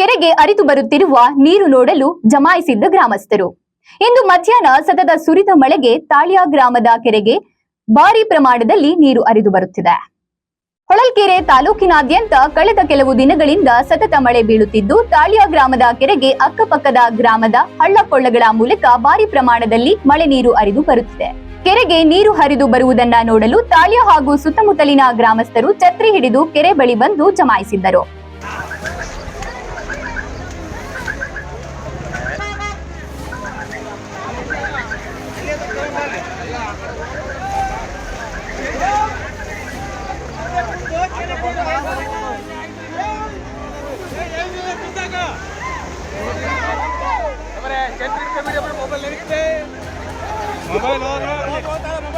ಕೆರೆಗೆ ಹರಿದು ಬರುತ್ತಿರುವ ನೀರು ನೋಡಲು ಜಮಾಯಿಸಿದ್ದ ಗ್ರಾಮಸ್ಥರು. ಇಂದು ಮಧ್ಯಾಹ್ನ ಸತತ ಸುರಿದ ಮಳೆಗೆ ತಾಳ್ಯ ಗ್ರಾಮದ ಕೆರೆಗೆ ಭಾರಿ ಪ್ರಮಾಣದಲ್ಲಿ ನೀರು ಹರಿದು ಬರುತ್ತಿದೆ. ಹೊಳಲ್ಕೆರೆ ತಾಲೂಕಿನಾದ್ಯಂತ ಕಳೆದ ಕೆಲವು ದಿನಗಳಿಂದ ಸತತ ಮಳೆ ಬೀಳುತ್ತಿದ್ದು, ತಾಳ್ಯ ಗ್ರಾಮದ ಕೆರೆಗೆ ಅಕ್ಕಪಕ್ಕದ ಗ್ರಾಮದ ಹಳ್ಳಕೊಳ್ಳಗಳ ಮೂಲಕ ಭಾರಿ ಪ್ರಮಾಣದಲ್ಲಿ ಮಳೆ ನೀರು ಹರಿದು ಬರುತ್ತಿದೆ. ಕೆರೆಗೆ ನೀರು ಹರಿದು ಬರುವುದನ್ನ ನೋಡಲು ತಾಳ್ಯ ಹಾಗೂ ಸುತ್ತಮುತ್ತಲಿನ ಗ್ರಾಮಸ್ಥರು ಛತ್ರಿ ಹಿಡಿದು ಕೆರೆ ಬಳಿ ಬಂದು ಜಮಾಯಿಸಿದ್ದರು. मोबाइल